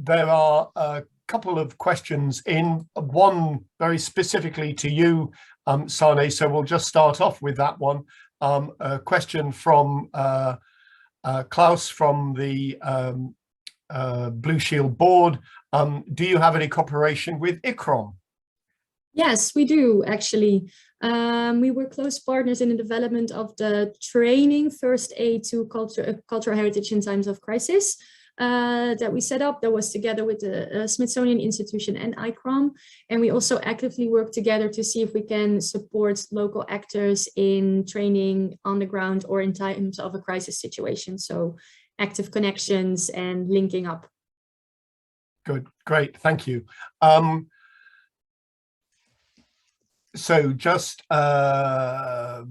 there are a couple of questions in, one very specifically to you, Sane, so we'll just start off with that one. A question from Klaus from the Blue Shield board. Do you have any cooperation with ICCROM? Yes, we do actually. We were close partners in the development of the training first aid to cultural heritage in times of crisis that we set up. That was together with the Smithsonian Institution and ICCROM. And we also actively work together to see if we can support local actors in training on the ground or in times of a crisis situation. So active connections and linking up. Good, great, thank you. So just, well,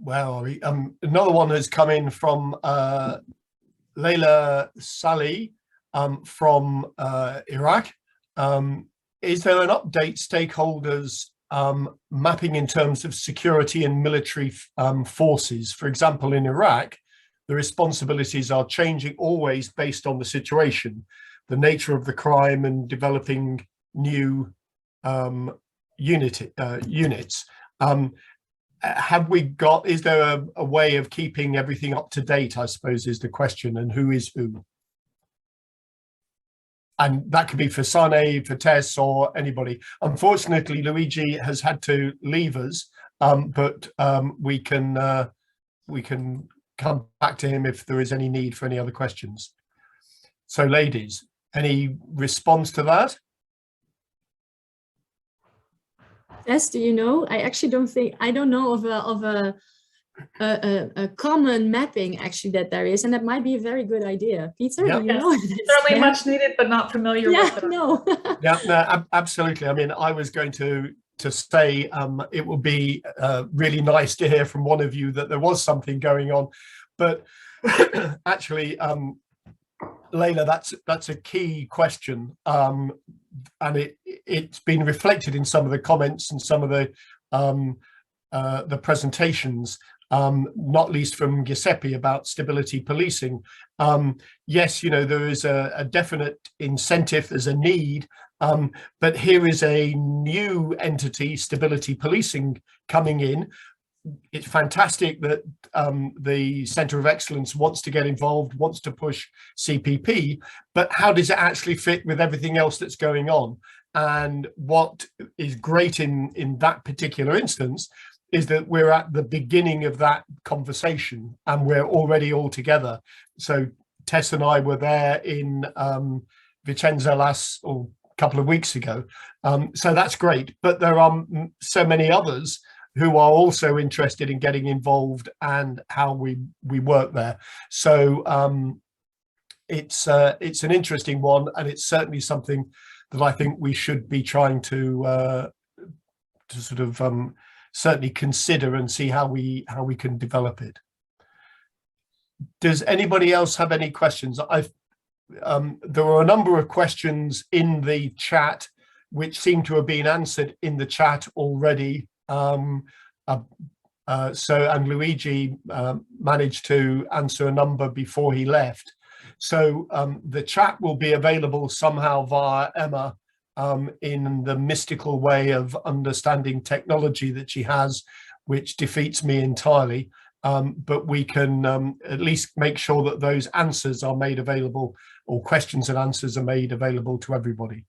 another one has come in from Leila Salih from Iraq. Is there an update stakeholders mapping in terms of security and military forces? For example, in Iraq, the responsibilities are changing always based on the situation, the nature of the crime, and developing new units. Have we got, is there a way of keeping everything up to date, I suppose, is the question, and who is who? And that could be for Sane, for Tess, or anybody. Unfortunately, Luigi has had to leave us, but we can come back to him if there is any need for any other questions. So ladies, any response to that? Yes, do you know? I actually don't know of a common mapping actually that there is, and that might be a very good idea. Peter, Yep. do you know? Certainly much needed, but not familiar with it. No. Yeah, no, absolutely. I mean, I was going to say it would be really nice to hear from one of you that there was something going on, but actually, Leila, that's a key question, and it's been reflected in some of the comments and some of the presentations, not least from Giuseppe about stability policing. Yes, you know, there is a definite incentive, there's a need, but here is a new entity, stability policing, coming in. It's fantastic that the Centre of Excellence wants to get involved, wants to push CPP, but how does it actually fit with everything else that's going on? And what is great in that particular instance is that we're at the beginning of that conversation and we're already all together. So Tess and I were there in Vicenza a couple of weeks ago. So that's great, but there are so many others who are also interested in getting involved and how we work there. So it's an interesting one, and it's certainly something that I think we should be trying to sort of certainly consider and see how we can develop it. Does anybody else have any questions? There were a number of questions in the chat which seem to have been answered in the chat already. And Luigi managed to answer a number before he left. So the chat will be available somehow via Emma in the mystical way of understanding technology that she has, which defeats me entirely. But we can at least make sure that those answers are made available, or questions and answers are made available to everybody.